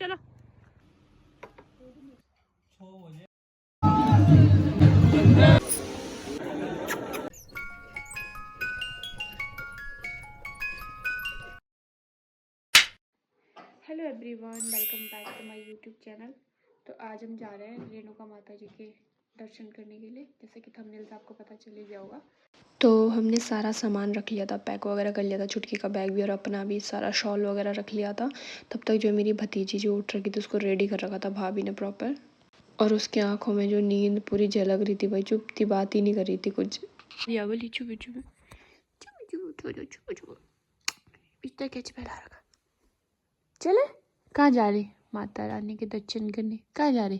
चलो। Hello everyone, welcome back to my YouTube channel. तो आज हम जा रहे हैं रेणुका माता जी के दर्शन करने के लिए, जैसे कि थंबनेल से आपको पता चल ही गया होगा। तो हमने सारा सामान रख लिया था, पैक वगैरह कर लिया था, छुटकी का बैग भी और अपना भी सारा शॉल वगैरह रख लिया था। तब तक जो मेरी भतीजी जो उठ रखी थी उसको रेडी कर रखा था भाभी ने प्रॉपर, और उसके आंखों में जो नींद पूरी झलक रही थी भाई, चुप थी, बात ही नहीं कर रही थी कुछ। या बोली चुप चुप इतना कैच पहला रखा। चले कहाँ जा रहे? माता रानी के दर्शन करने कहाँ जा रहे?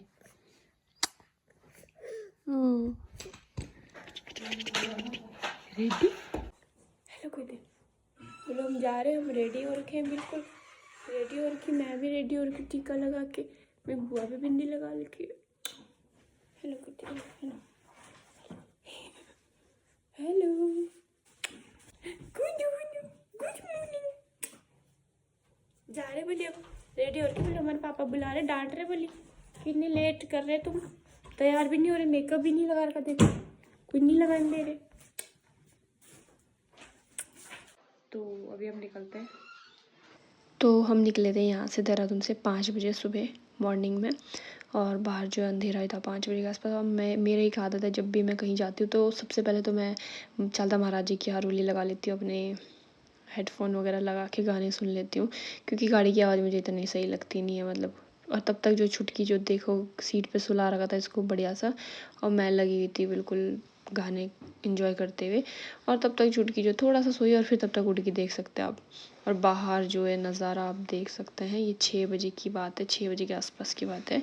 रेडी? हेलो कोई दे बोलो, हम जा रहे हैं, हम रेडी हो रखे हैं, बिल्कुल रेडी हो रखी, मैं भी रेडी हो रखी, टीका लगा के, मेरी बुआ भी बिंदी लगा रखी है। हेलो कोई दे, हेलो हेलो, गुड मॉर्निंग। जा रहे बोली, अब रेडी हो रही बोली, हमारे पापा बुला रहे, डांट रहे, बोली कितने लेट कर रहे तुम, तैयार भी नहीं हो रहे, मेकअप भी नहीं लगा रखा, देखो कुछ नहीं लगाने दे रहे। तो अभी हम निकलते हैं। तो हम निकले थे यहाँ से देहरादून से 5 बजे सुबह मॉर्निंग में, और बाहर जो अंधेरा ही था 5 बजे के आसपास। और मेरा एक आदत है, जब भी मैं कहीं जाती हूँ तो सबसे पहले तो मैं चालता महाराज जी की हारोली लगा लेती हूँ, अपने हेडफोन वगैरह लगा के गाने सुन लेती हूँ, क्योंकि गाड़ी की आवाज़ मुझे इतनी सही लगती नहीं है मतलब। और तब तक जो छुटकी जो देखो सीट पे सुला रखा था इसको बढ़िया सा, और मैं लगी हुई थी बिल्कुल गाने एंजॉय करते हुए। और तब तक छुटकी जो थोड़ा सा सोई, और फिर तब तक उठ के देख सकते हैं आप। और बाहर जो है नज़ारा आप देख सकते हैं, ये 6 बजे की बात है, 6 बजे के आसपास की बात है।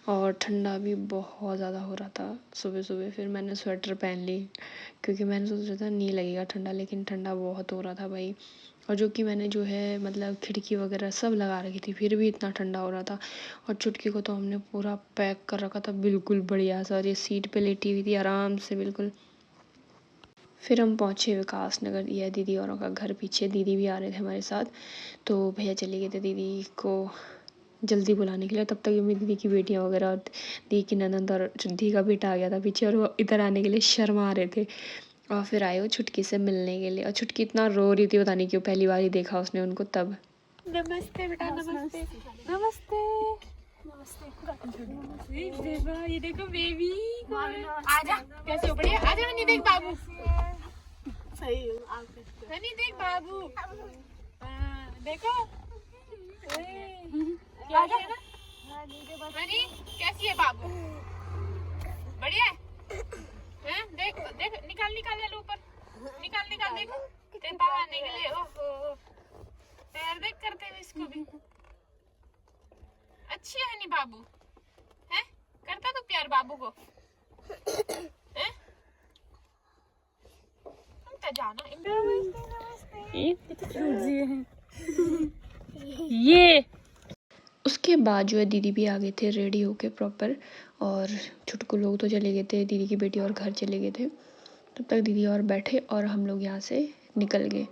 और ठंडा भी बहुत ज़्यादा हो रहा था सुबह सुबह। फिर मैंने स्वेटर पहन ली, क्योंकि मैंने सोचा था नहीं लगेगा ठंडा, लेकिन ठंडा बहुत हो रहा था भाई। और जो कि मैंने जो है मतलब खिड़की वगैरह सब लगा रखी थी, फिर भी इतना ठंडा हो रहा था। और छुटकी को तो हमने पूरा पैक कर रखा था बिल्कुल बढ़िया सा, और ये सीट पे लेटी हुई थी आराम से बिल्कुल। फिर हम पहुँचे विकास नगर, यह दीदी औरों का घर पीछे, दीदी भी आ रहे थे हमारे साथ। तो भैया चले गए थे दीदी को जल्दी बुलाने के लिए। तब तक मेरी दीदी की बेटियाँ वगैरह और दीदी की ननद और दीदी का बेटा आ गया था पीछे, और वो इधर आने के लिए शर्मा रहे थे। और फिर आए वो छुटकी से मिलने के लिए, और छुटकी इतना रो रही थी, पता नहीं क्यों, पहली बार ही देखा उसने उनको तब। नमस्ते बेटा, नमस्ते नमस्ते नमस्ते। ये देखो बेबी, आजा कैसे हो, बढ़िया, आजा हनी देख बाबू, सही हनी देख बाबू, देखो क्या है ना हनी, कैसी है बाबू, बढ़िया है, देख देख, निकाल निकाल ले ऊपर, निकाल निकाल, देखो तेरे पापा आने के लिए, ओहो पैर देख करते हुए इसको भी। अच्छी है नहीं बाबू, है करता तो प्यार बाबू को, है तो जाना। ये उसके बाद जो है दीदी भी आ गए थे रेडी होके प्रॉपर, और छुटकू लोग तो चले गए थे, दीदी की बेटी और घर चले गए थे। तब तक दीदी और बैठे और हम लोग यहाँ से निकल गए।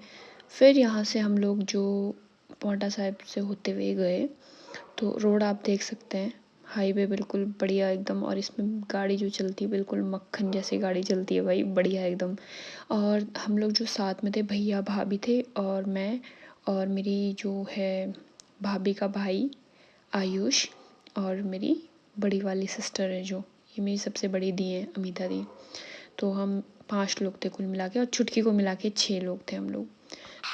फिर यहाँ से हम लोग जो पौंटा साहिब से होते हुए गए, तो रोड आप देख सकते हैं, हाईवे बिल्कुल बढ़िया एकदम, और इसमें गाड़ी जो चलती है बिल्कुल मक्खन जैसी गाड़ी चलती है भाई, बढ़िया एकदम। और हम लोग जो साथ में थे, भैया भाभी थे और मैं, और मेरी जो है भाभी का भाई आयुष, और मेरी बड़ी वाली सिस्टर है जो, ये मेरी सबसे बड़ी दी है अमिता दी। तो हम 5 लोग थे कुल मिला के, और छुटकी को मिला के 6 लोग थे हम लोग।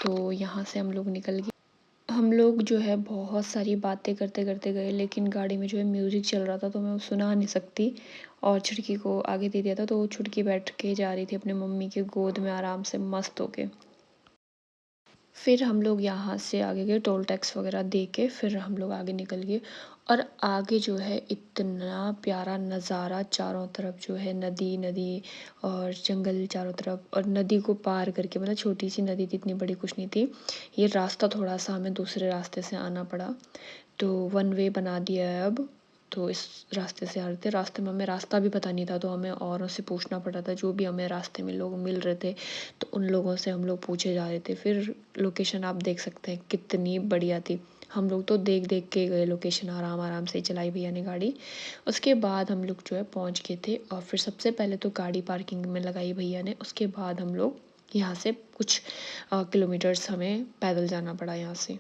तो यहाँ से हम लोग निकल गए। हम लोग जो है बहुत सारी बातें करते करते गए, लेकिन गाड़ी में जो है म्यूज़िक चल रहा था तो मैं वो सुना नहीं सकती, और छुटकी को आगे दे दिया था, तो वो छुटकी बैठ के जा रही थी अपने मम्मी के गोद में आराम से मस्त होके। फिर हम लोग यहाँ से आगे गए, टोल टैक्स वगैरह दे के फिर हम लोग आगे निकल गए। और आगे जो है इतना प्यारा नज़ारा, चारों तरफ जो है नदी नदी और जंगल चारों तरफ, और नदी को पार करके, मतलब छोटी सी नदी थी, इतनी बड़ी कुछ नहीं थी। ये रास्ता थोड़ा सा हमें दूसरे रास्ते से आना पड़ा, तो 1 वे बना दिया है अब। तो इस रास्ते से आ रहे थे, रास्ते में हमें रास्ता भी पता नहीं था, तो हमें औरों से पूछना पड़ा था, जो भी हमें रास्ते में लोग मिल रहे थे तो उन लोगों से हम लोग पूछे जा रहे थे। फिर लोकेशन आप देख सकते हैं कितनी बढ़िया थी। हम लोग तो देख देख के गए लोकेशन, आराम आराम से चलाई भैया ने गाड़ी। उसके बाद हम लोग जो है पहुंच गए थे और फिर सबसे पहले तो गाड़ी पार्किंग में लगाई भैया ने। उसके बाद हम लोग यहाँ से कुछ किलोमीटर्स हमें पैदल जाना पड़ा यहाँ से।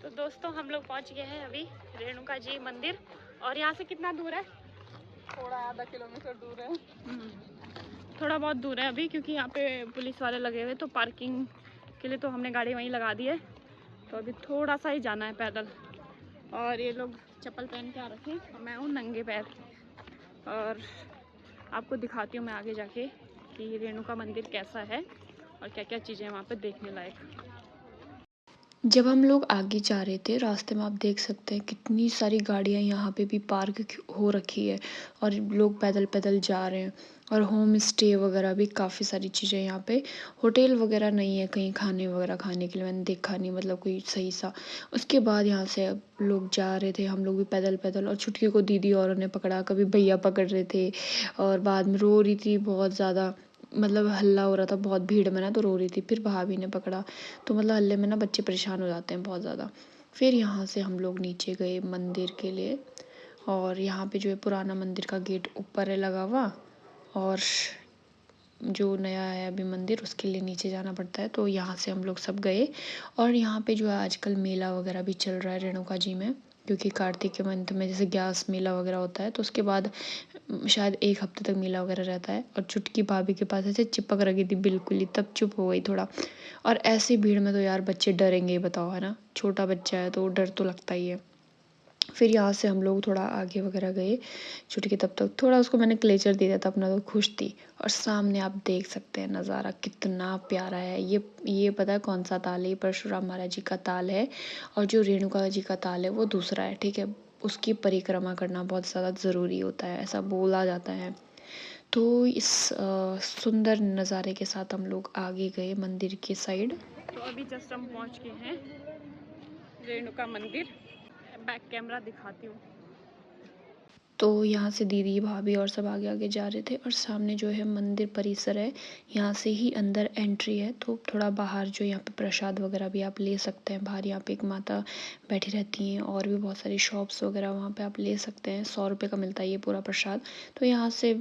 तो दोस्तों हम लोग पहुँच गए हैं अभी रेणुका जी मंदिर। और यहाँ से कितना दूर है? थोड़ा आधा किलोमीटर दूर है। थोड़ा बहुत दूर है अभी, क्योंकि यहाँ पे पुलिस वाले लगे हुए, तो पार्किंग के लिए तो हमने गाड़ी वहीं लगा दी है। तो अभी थोड़ा सा ही जाना है पैदल। और ये लोग चप्पल पहन के आ रखे हैं और मैं हूँ नंगे पैर। और आपको दिखाती हूँ मैं आगे जाके कि रेणुका मंदिर कैसा है और क्या क्या चीज़ें हैं वहाँ पे देखने लायक। जब हम लोग आगे जा रहे थे रास्ते में आप देख सकते हैं कितनी सारी गाड़ियाँ यहाँ पे भी पार्क हो रखी है और लोग पैदल पैदल जा रहे हैं। और होम स्टे वगैरह भी काफ़ी सारी चीज़ें यहाँ पे, होटल वगैरह नहीं है कहीं खाने वगैरह खाने के लिए, मैंने देखा नहीं मतलब कोई सही सा। उसके बाद यहाँ से अब लोग जा रहे थे, हम लोग भी पैदल पैदल। और छुटकी को दीदी औरों ने पकड़ा, कभी भैया पकड़ रहे थे और बाद में रो रही थी बहुत ज़्यादा, मतलब हल्ला हो रहा था बहुत भीड़ में ना, तो रो रही थी। फिर भाभी ने पकड़ा, तो मतलब हल्ले में ना बच्चे परेशान हो जाते हैं बहुत ज़्यादा। फिर यहाँ से हम लोग नीचे गए मंदिर के लिए। और यहाँ पे जो है पुराना मंदिर का गेट ऊपर है लगा हुआ, और जो नया है अभी मंदिर उसके लिए नीचे जाना पड़ता है। तो यहाँ से हम लोग सब गए। और यहाँ पे जो है आजकल मेला वगैरह भी चल रहा है रेणुका जी में, क्योंकि कार्तिक के मंथ में जैसे ग्यास मेला वगैरह होता है, तो उसके बाद शायद 1 हफ्ते तक मेला वगैरह रहता है। और चुटकी भाभी के पास ऐसे चिपक रखी थी बिल्कुल ही, तब चुप हो गई थोड़ा। और ऐसी भीड़ में तो यार बच्चे डरेंगे ही, बताओ है ना, छोटा बच्चा है तो डर तो लगता ही है। फिर यहाँ से हम लोग थोड़ा आगे वगैरह गए। चुटकी तब तक थोड़ा उसको मैंने क्लेचर दे दिया था अपना, तो खुश थी। और सामने आप देख सकते हैं नज़ारा कितना प्यारा है। ये पता है कौन सा ताल है? ये परशुराम महाराज जी का ताल है। और जो रेणुका जी का ताल है वो दूसरा है, ठीक है। उसकी परिक्रमा करना बहुत ज़्यादा ज़रूरी होता है, ऐसा बोला जाता है। तो इस सुंदर नज़ारे के साथ हम लोग आगे गए मंदिर की साइड। तो अभी जस्ट हम पहुँच गए हैं रेणुका मंदिर। बैक कैमरा दिखाती हूँ। तो यहाँ से दीदी भाभी और सब आगे आगे जा रहे थे। और सामने जो है मंदिर परिसर है, यहाँ से ही अंदर एंट्री है। तो थोड़ा बाहर जो यहाँ पे प्रसाद वगैरह भी आप ले सकते हैं। बाहर यहाँ पे एक माता बैठी रहती हैं और भी बहुत सारी शॉप्स वगैरह वहाँ पे आप ले सकते हैं। 100 रुपये का मिलता है ये पूरा प्रसाद। तो यहाँ से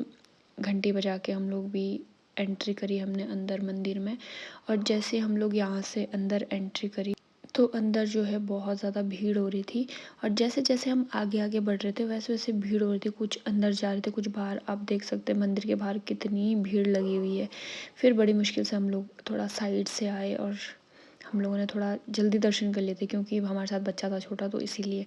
घंटी बजा के हम लोग भी एंट्री करी हमने अंदर मंदिर में। और जैसे हम लोग यहाँ से अंदर एंट्री करी तो अंदर जो है बहुत ज़्यादा भीड़ हो रही थी। और जैसे जैसे हम आगे आगे बढ़ रहे थे वैसे वैसे भीड़ हो रही थी, कुछ अंदर जा रहे थे कुछ बाहर। आप देख सकते हैं मंदिर के बाहर कितनी भीड़ लगी हुई है। फिर बड़ी मुश्किल से हम लोग थोड़ा साइड से आए और हम लोगों ने थोड़ा जल्दी दर्शन कर लिए थे, क्योंकि हमारे साथ बच्चा था छोटा, तो इसीलिए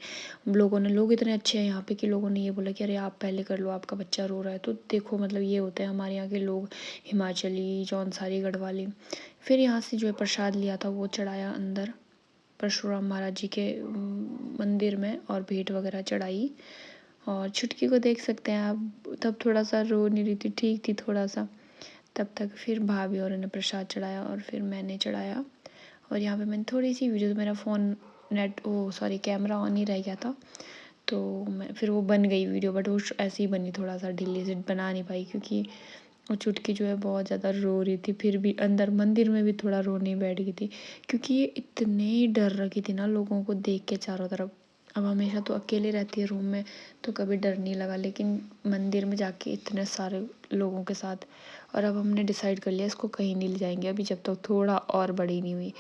लोग इतने अच्छे हैं यहाँ पे कि लोगों ने ये बोला कि अरे आप पहले कर लो, आपका बच्चा रो रहा है। तो देखो मतलब ये होते हैं हमारे यहाँ के लोग, हिमाचली जौनसारी गढ़वाली। फिर यहाँ से जो है प्रसाद लिया था वो चढ़ाया अंदर परशुराम महाराज जी के मंदिर में, और भेंट वगैरह चढ़ाई। और छुटकी को देख सकते हैं आप, तब थोड़ा सा रो नहीं रही थी, ठीक थी थोड़ा सा तब तक। फिर भाभी और ने प्रसाद चढ़ाया और फिर मैंने चढ़ाया। और यहाँ पे मैंने थोड़ी सी वीडियो, मेरा फ़ोन कैमरा ऑन ही रह गया था, तो मैं फिर वो बन गई वीडियो, बट वो ऐसे ही बनी, थोड़ा सा ढीली से बना नहीं पाई, क्योंकि वो चुटकी जो है बहुत ज़्यादा रो रही थी। फिर भी अंदर मंदिर में भी थोड़ा रोने बैठ गई थी, क्योंकि ये इतने डर रखी थी ना लोगों को देख के चारों तरफ। अब हमेशा तो अकेले रहती है रूम में तो कभी डर नहीं लगा, लेकिन मंदिर में जाके इतने सारे लोगों के साथ। और अब हमने डिसाइड कर लिया इसको कहीं नहीं ले जाएंगे अभी, जब तक थोड़ा और बड़ी नहीं हुई।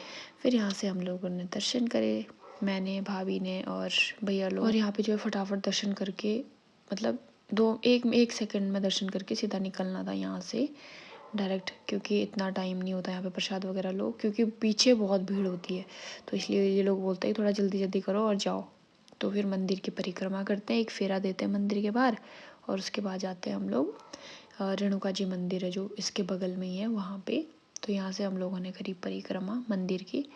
फिर यहाँ से हम लोगों ने दर्शन करे, मैंने भाभी ने और भैया लोग। और यहाँ पे जो है फटाफट दर्शन करके, मतलब एक सेकंड में दर्शन करके सीधा निकलना था यहाँ से डायरेक्ट, क्योंकि इतना टाइम नहीं होता यहाँ पे प्रसाद वगैरह लो, क्योंकि पीछे बहुत भीड़ होती है। तो इसलिए ये लोग बोलते हैं थोड़ा जल्दी जल्दी करो और जाओ। तो फिर मंदिर की परिक्रमा करते हैं, एक फेरा देते हैं मंदिर के बाहर, और उसके बाद जाते हैं हम लोग रेणुका जी मंदिर है जो इसके बगल में ही है वहाँ पे। तो यहाँ से हम लोगों ने करी परिक्रमा मंदिर की।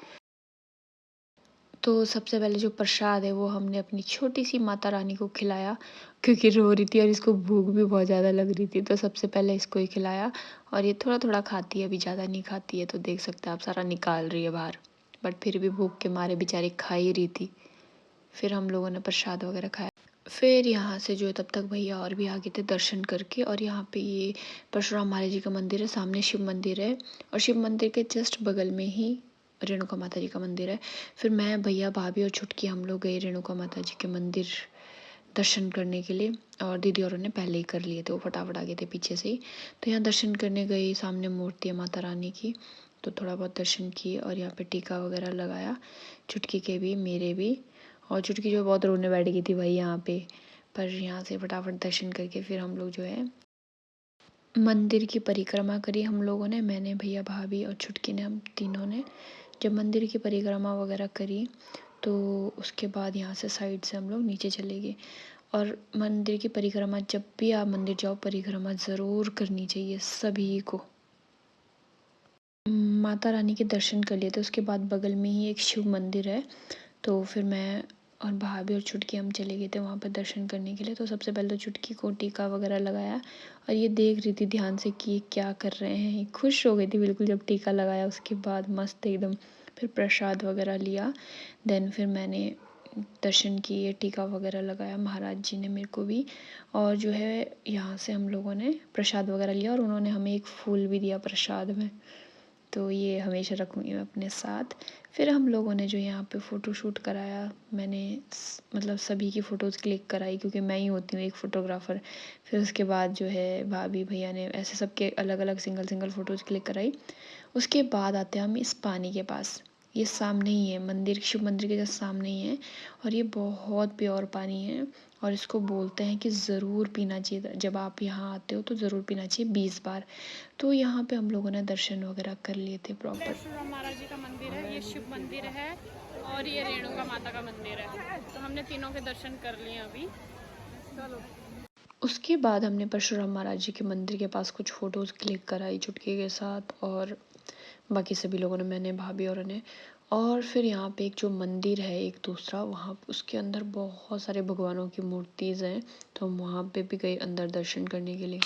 तो सबसे पहले जो प्रसाद है वो हमने अपनी छोटी सी माता रानी को खिलाया, क्योंकि रो रही थी और इसको भूख भी बहुत ज़्यादा लग रही थी। तो सबसे पहले इसको ही खिलाया, और ये थोड़ा थोड़ा खाती है, अभी ज़्यादा नहीं खाती है, तो देख सकते हैं आप सारा निकाल रही है बाहर, बट फिर भी भूख के मारे बेचारी खा ही रही थी। फिर हम लोगों ने प्रसाद वगैरह खाया। फिर यहाँ से जो है तब तक भैया और भी आगे थे दर्शन करके। और यहाँ पे ये परशुराम महाराज जी का मंदिर है, सामने शिव मंदिर है, और शिव मंदिर के जस्ट बगल में ही रेणुका माता जी का मंदिर है। फिर मैं, भैया, भाभी और छुटकी हम लोग गए रेणुका माता जी के मंदिर दर्शन करने के लिए। और दीदी और ने पहले ही कर लिए थे, वो फटाफट आ गए थे पीछे से ही। तो यहाँ दर्शन करने गई, सामने मूर्ति है माता रानी की, तो थोड़ा बहुत दर्शन किए और यहाँ पे टीका वगैरह लगाया, छुटकी के भी, मेरे भी। और छुटकी जो बहुत रोने बैठ गई थी भाई यहाँ पे। पर यहाँ से फटाफट दर्शन करके फिर हम लोग जो है मंदिर की परिक्रमा करी हम लोगों ने, मैंने, भैया, भाभी और छुटकी ने, हम तीनों ने। जब मंदिर की परिक्रमा वगैरह करी तो उसके बाद यहाँ से साइड से हम लोग नीचे चले गए। और मंदिर की परिक्रमा, जब भी आप मंदिर जाओ परिक्रमा ज़रूर करनी चाहिए सभी को। माता रानी के दर्शन कर लिए थे, उसके बाद बगल में ही एक शिव मंदिर है, तो फिर मैं और भाभी और छुटकी हम चले गए थे वहाँ पर दर्शन करने के लिए। तो सबसे पहले तो छुटकी को टीका वगैरह लगाया और ये देख रही थी ध्यान से कि ये क्या कर रहे हैं, खुश हो गई थी बिल्कुल जब टीका लगाया। उसके बाद मस्त एकदम फिर प्रसाद वगैरह लिया। देन फिर मैंने दर्शन किए, टीका वगैरह लगाया, महाराज जी ने मेरे को भी। और जो है यहाँ से हम लोगों ने प्रसाद वगैरह लिया और उन्होंने हमें एक फूल भी दिया प्रसाद में, तो ये हमेशा रखूँगी मैं अपने साथ। फिर हम लोगों ने जो यहाँ पे फ़ोटो शूट कराया, मैंने मतलब सभी की फ़ोटोज़ क्लिक कराई क्योंकि मैं ही होती हूँ एक फ़ोटोग्राफ़र। फिर उसके बाद जो है भाभी भैया ने ऐसे सबके अलग अलग सिंगल सिंगल फ़ोटोज़ क्लिक कराई। उसके बाद आते हैं हम इस पानी के पास, ये सामने ही है मंदिर, शिव मंदिर के जस्ट सामने ही है। और ये बहुत प्योर पानी है और इसको बोलते हैं कि ज़रूर पीना चाहिए, जब आप यहाँ आते हो तो ज़रूर पीना चाहिए 20 बार। तो यहाँ पे हम लोगों ने दर्शन वगैरह कर लिए थे प्रॉपर। परशुराम महाराज जी का मंदिर है, ये शिव मंदिर है और ये रेणुका माता का मंदिर है। तो हमने तीनों के दर्शन कर लिए अभी। चलो। उसके बाद हमने परशुराम महाराज जी के मंदिर के पास कुछ फ़ोटोज़ क्लिक कराई छुटकी के साथ, और बाकी सभी लोगों ने, मैंने, भाभी और ने। और फिर यहाँ पे एक जो मंदिर है एक दूसरा, वहाँ उसके अंदर बहुत सारे भगवानों की मूर्तिज़ हैं, तो हम वहाँ पे भी गए अंदर दर्शन करने के लिए।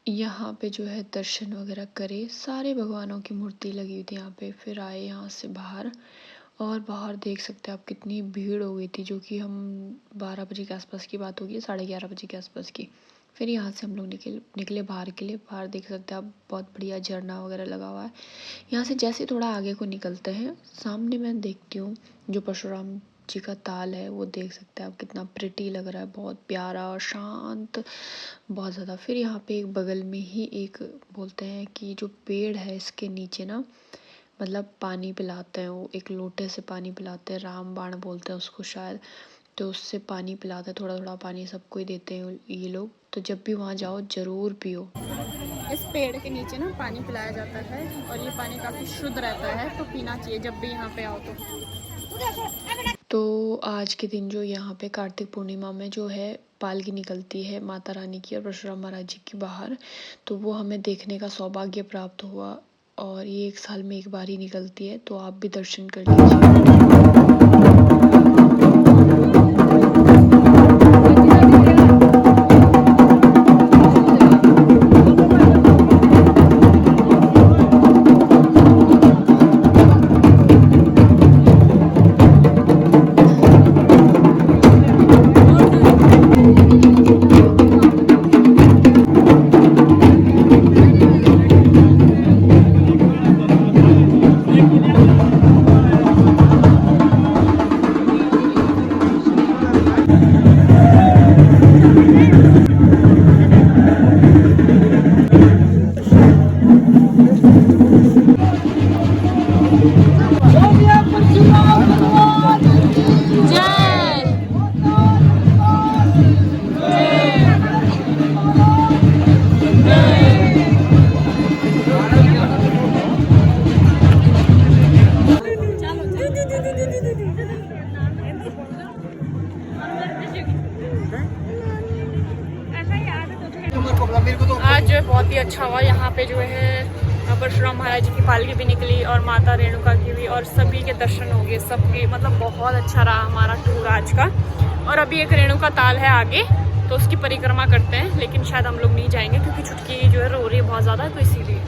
यहाँ पे जो है दर्शन वगैरह करे, सारे भगवानों की मूर्ति लगी हुई थी यहाँ पे। फिर आए यहाँ से बाहर, और बाहर देख सकते हैं आप कितनी भीड़ हो गई थी, जो कि हम 12 बजे के आसपास की बात होगी, 11:30 बजे के आसपास की। फिर यहाँ से हम लोग निकले बाहर के लिए। बाहर देख सकते हैं आप बहुत बढ़िया झरना वगैरह लगा हुआ है। यहाँ से जैसे थोड़ा आगे को निकलते हैं, सामने मैं देखती हूँ जो परशुराम जी का ताल है, वो देख सकते हैं आप कितना प्रिटी लग रहा है, बहुत प्यारा और शांत, बहुत ज़्यादा। फिर यहाँ पे एक बगल में ही एक, बोलते हैं कि जो पेड़ है इसके नीचे ना, मतलब पानी पिलाते हैं, वो एक लोटे से पानी पिलाते हैं, रामबाण बोलते हैं उसको शायद, तो उससे पानी पिलाते हैं, थोड़ा थोड़ा पानी सबको ही देते हैं ये लोग। तो जब भी वहाँ जाओ ज़रूर पियो। इस पेड़ के नीचे ना पानी पिलाया जाता है और ये पानी काफ़ी शुद्ध रहता है, तो पीना चाहिए जब भी यहाँ पे आओ तो आज के दिन जो यहाँ पे कार्तिक पूर्णिमा में जो है पालकी निकलती है माता रानी की और परशुराम महाराज जी की बाहर, तो वो हमें देखने का सौभाग्य प्राप्त हुआ। और ये 1 साल में एक बार ही निकलती है, तो आप भी दर्शन कर लीजिए। आज जो है बहुत ही अच्छा हुआ। यहाँ पे जो है परशुराम महाराज जी की पालकी भी निकली और माता रेणुका की भी, और सभी के दर्शन हो गए सबके, मतलब बहुत अच्छा रहा हमारा टूर आज का। और अभी एक रेणुका ताल है आगे, तो उसकी परिक्रमा करते हैं, लेकिन शायद हम लोग नहीं जाएंगे क्योंकि छुटकी जो है रो रही है बहुत ज़्यादा, तो इसीलिए।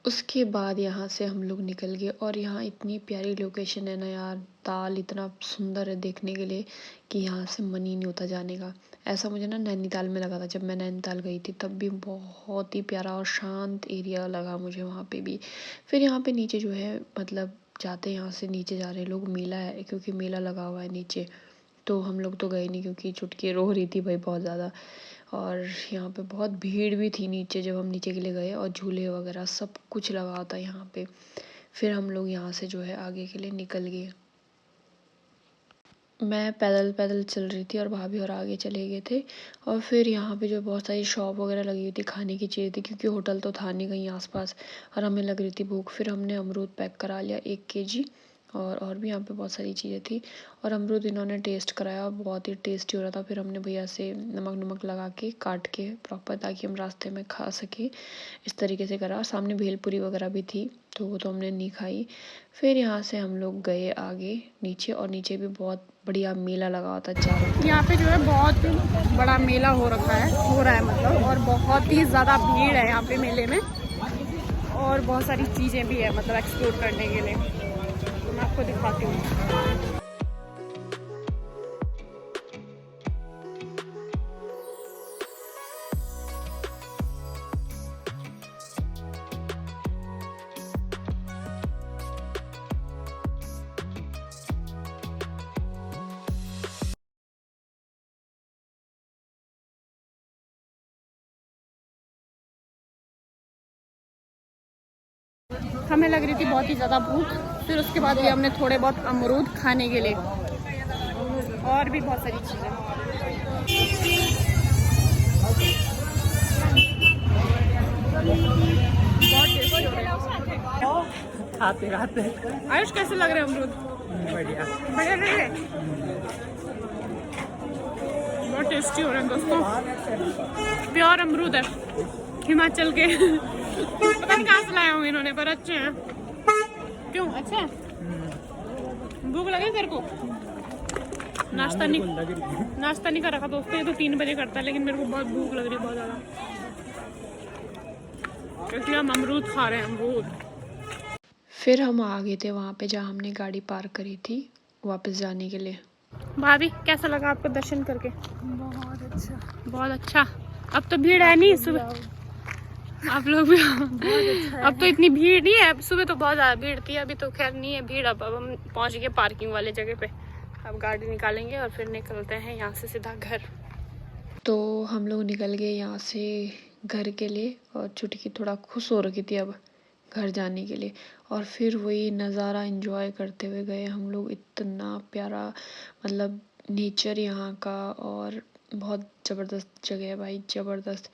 उसके बाद यहाँ से हम लोग निकल गए और यहाँ इतनी प्यारी लोकेशन है ना यार, ताल इतना सुंदर है देखने के लिए कि यहाँ से मन ही नहीं होता जाने का। ऐसा मुझे ना नैनीताल में लगा था, जब मैं नैनीताल गई थी तब भी बहुत ही प्यारा और शांत एरिया लगा मुझे वहाँ पे भी। फिर यहाँ पे नीचे जो है मतलब जाते यहाँ से नीचे जा रहे लोग, मेला है क्योंकि मेला लगा हुआ है नीचे। तो हम लोग तो गए नहीं क्योंकि चुटकी रो रही थी भाई बहुत ज़्यादा। और यहाँ पे बहुत भीड़ भी थी नीचे जब हम नीचे के लिए गए, और झूले वगैरह सब कुछ लगा होता है यहाँ पे। फिर हम लोग यहाँ से जो है आगे के लिए निकल गए। मैं पैदल पैदल चल रही थी और भाभी और आगे चले गए थे। और फिर यहाँ पे जो बहुत सारी शॉप वगैरह लगी हुई थी, खाने की चीज़ें थी क्योंकि होटल तो था नहीं कहीं आसपास, और हमें लग रही थी भूख। फिर हमने अमरूद पैक करा लिया 1 kg, और भी यहाँ पे बहुत सारी चीज़ें थी। और अमरूद इन्होंने टेस्ट कराया और बहुत ही टेस्टी हो रहा था। फिर हमने भैया से नमक नमक लगा के काट के प्रॉपर, ताकि हम रास्ते में खा सकें, इस तरीके से करा। सामने भेलपुरी वगैरह भी थी तो वो तो हमने नहीं खाई। फिर यहाँ से हम लोग गए आगे नीचे, और नीचे भी बहुत बढ़िया मेला लगा हुआ था चारों तरफ। यहाँ पे जो है बहुत बड़ा मेला हो रहा है मतलब, और बहुत ही ज़्यादा भीड़ है यहाँ पे मेले में, और बहुत सारी चीज़ें भी है मतलब एक्सप्लोर करने के लिए। तो मैं आपको दिखाती हूँ। हमें लग रही थी बहुत ही ज़्यादा भूख, फिर उसके बाद भी हमने थोड़े बहुत अमरूद खाने के लिए, और भी बहुत सारी चीज़ें। बहुत टेस्टी हो रहे हैं। खाते खाते आयुष कैसे लग रहे हैं अमरूद? बढ़िया। बढ़िया लग रहे हैं? बहुत टेस्टी हो रहे हैं दोस्तों, प्योर अमरूद है हिमाचल के। पता नहीं कहाँ से लाए होंगे इन्होंने, पर अच्छे हैं। क्यों अच्छे हैं? भूख लगी तेरे को? नाश्ता नहीं कर रखा दोस्तों, ये तो 3 बजे करता है, लेकिन मेरे को बहुत भूख लग रही है बहुत ज़्यादा, इसलिए हम अमरूद खा रहे हैं, अमरूद। फिर हम आ गए थे वहाँ पे जहाँ हमने गाड़ी पार्क करी थी वापस जाने के लिए। भाभी कैसा लगा आपको दर्शन करके? बहुत अच्छा। बहुत अच्छा। अब तो भीड़ है नहीं, सुबह आप लोग भी अब तो इतनी भीड़ नहीं है, सुबह तो बहुत ज़्यादा भीड़ थी, अभी तो खैर नहीं है भीड़। अब हम पहुँच गए पार्किंग वाले जगह पे, अब गाड़ी निकालेंगे और फिर निकलते हैं यहाँ से सीधा घर। तो हम लोग निकल गए यहाँ से घर के लिए, और चुटकी थोड़ा खुश हो रखी थी अब घर जाने के लिए। और फिर वही नज़ारा एंजॉय करते हुए गए हम लोग। इतना प्यारा मतलब नेचर यहाँ का, और बहुत ज़बरदस्त जगह है भाई, ज़बरदस्त।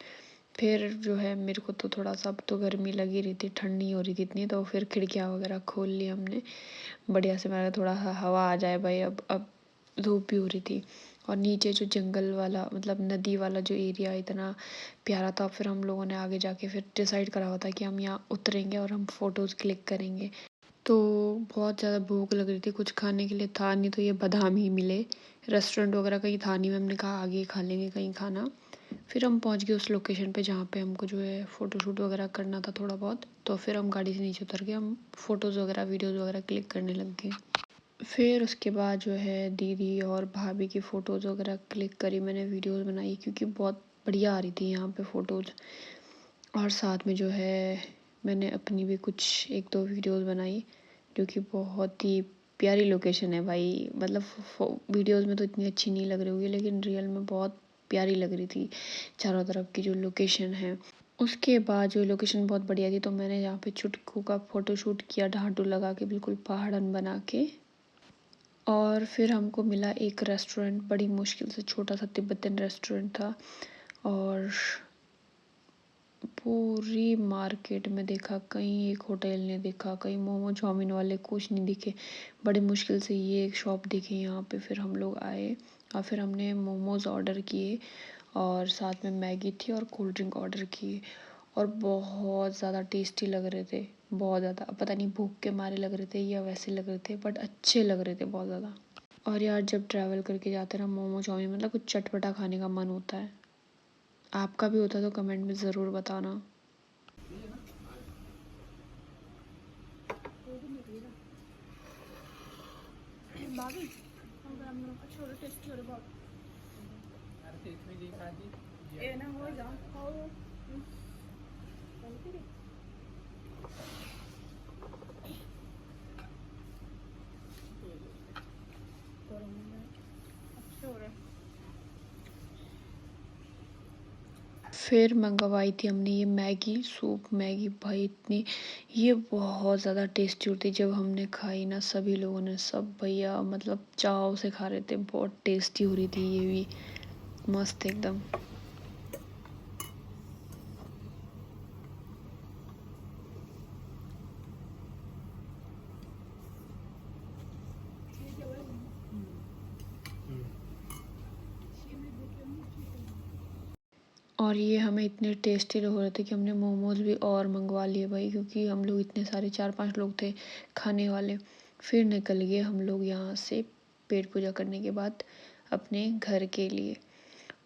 फिर जो है मेरे को तो थोड़ा सा अब तो गर्मी लगी रही थी, ठंड नहीं हो रही थी इतनी, तो फिर खिड़कियाँ वगैरह खोल ली हमने बढ़िया से। मेरा थोड़ा हवा आ जाए भाई, अब धूप भी हो रही थी। और नीचे जो जंगल वाला मतलब नदी वाला जो एरिया इतना प्यारा था। फिर हम लोगों ने आगे जाके फिर डिसाइड करा हुआ था कि हम यहाँ उतरेंगे और हम फ़ोटोज़ क्लिक करेंगे। तो बहुत ज़्यादा भूख लग रही थी, कुछ खाने के लिए था नहीं, तो ये बादाम ही मिले। रेस्टोरेंट वगैरह कहीं था नहीं, हमने कहा आगे खा लेंगे कहीं खाना। फिर हम पहुंच गए उस लोकेशन पे जहाँ पे हमको जो है फ़ोटोशूट वगैरह करना था थोड़ा बहुत। तो फिर हम गाड़ी से नीचे उतर के हम फ़ोटोज़ वगैरह वीडियोज़ वगैरह क्लिक करने लग गए। फिर उसके बाद जो है दीदी और भाभी की फ़ोटोज़ वगैरह क्लिक करी मैंने, वीडियोज़ बनाई क्योंकि बहुत बढ़िया आ रही थी यहाँ पे फ़ोटोज़। और साथ में जो है मैंने अपनी भी कुछ 1-2 वीडियोज़ बनाई, जो कि बहुत ही प्यारी लोकेशन है भाई। मतलब वीडियोज़ में तो इतनी अच्छी नहीं लग रही होगी, लेकिन रियल में बहुत प्यारी लग रही थी चारों तरफ की जो लोकेशन है। उसके बाद जो लोकेशन बहुत बढ़िया थी, तो मैंने यहाँ पे चुटकू का फ़ोटोशूट किया ढांढू लगा के, बिल्कुल पहाड़न बना के। और फिर हमको मिला एक रेस्टोरेंट, बड़ी मुश्किल से छोटा सा तिब्बतन रेस्टोरेंट था। और पूरी मार्केट में देखा, कहीं एक होटल नहीं देखा, कहीं मोमो चाउमीन वाले कुछ नहीं दिखे। बड़ी मुश्किल से ये एक शॉप दिखी यहाँ पे। फिर हम लोग आए और फिर हमने मोमोज़ ऑर्डर किए, और साथ में मैगी थी और कोल्ड ड्रिंक ऑर्डर किए। और बहुत ज़्यादा टेस्टी लग रहे थे, बहुत ज़्यादा। पता नहीं भूख के मारे लग रहे थे या वैसे लग रहे थे, बट अच्छे लग रहे थे बहुत ज़्यादा। और यार जब ट्रैवल करके जाते हैं ना, मोमो चाउमीन मतलब कुछ चटपटा खाने का मन होता है। आपका भी होता तो कमेंट में ज़रूर बताना। बागी अच्छा हो टेस्टी हो रहा बहुत ए ना हो जा खाओ अच्छे हो रहे फिर मंगवाई थी हमने ये मैगी सूप मैगी भाई इतनी ये बहुत ज़्यादा टेस्टी होती जब हमने खाई ना सभी लोगों ने सब भैया मतलब चाव से खा रहे थे बहुत टेस्टी हो रही थी ये भी मस्त एकदम। और ये हमें इतने टेस्टी लग रहे थे कि हमने मोमोज़ भी और मंगवा लिए भाई क्योंकि हम लोग इतने सारे 4-5 लोग थे खाने वाले। फिर निकल गए हम लोग यहाँ से पेट पूजा करने के बाद अपने घर के लिए।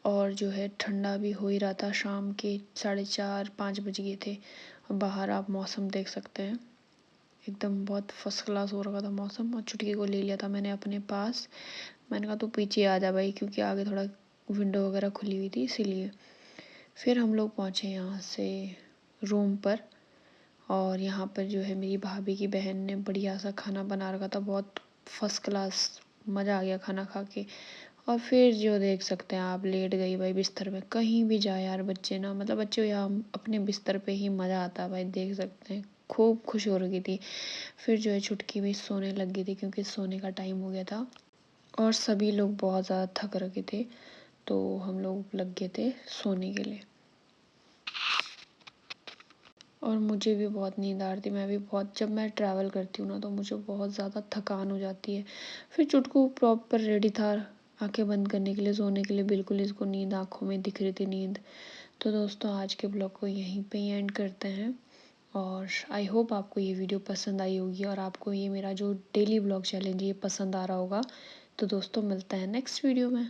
और जो है ठंडा भी हो ही रहा था शाम के 4:30-5 बज गए थे। बाहर आप मौसम देख सकते हैं एकदम बहुत फर्स्ट क्लास हो रखा था मौसम। और चुटकी को ले लिया था मैंने अपने पास। मैंने कहा तू पीछे आ जा भाई क्योंकि आगे थोड़ा विंडो वगैरह खुली हुई थी इसीलिए। फिर हम लोग पहुँचे यहाँ से रूम पर। और यहाँ पर जो है मेरी भाभी की बहन ने बढ़िया सा खाना बना रखा था बहुत फर्स्ट क्लास मज़ा आ गया खाना खा के। और फिर जो देख सकते हैं आप लेट गई भाई बिस्तर में कहीं भी जाए यार बच्चे ना मतलब बच्चे यहाँ अपने बिस्तर पे ही मज़ा आता है भाई देख सकते हैं खूब खुश हो रही थी। फिर जो है छुटकी भी सोने लग गई थी क्योंकि सोने का टाइम हो गया था। और सभी लोग बहुत ज़्यादा थक रखे थे तो हम लोग लग गए थे सोने के लिए। और मुझे भी बहुत नींद आ रही थी मैं भी बहुत जब मैं ट्रैवल करती हूँ ना तो मुझे बहुत ज़्यादा थकान हो जाती है। फिर चुटकू प्रॉपर रेडी था आंखें बंद करने के लिए सोने के लिए बिल्कुल इसको नींद आँखों में दिख रही थी नींद। तो दोस्तों आज के ब्लॉग को यहीं पे ही एंड करते हैं। और आई होप आपको ये वीडियो पसंद आई होगी और आपको ये मेरा जो डेली ब्लॉग चैलेंज ये पसंद आ रहा होगा। तो दोस्तों मिलते हैं नेक्स्ट वीडियो में।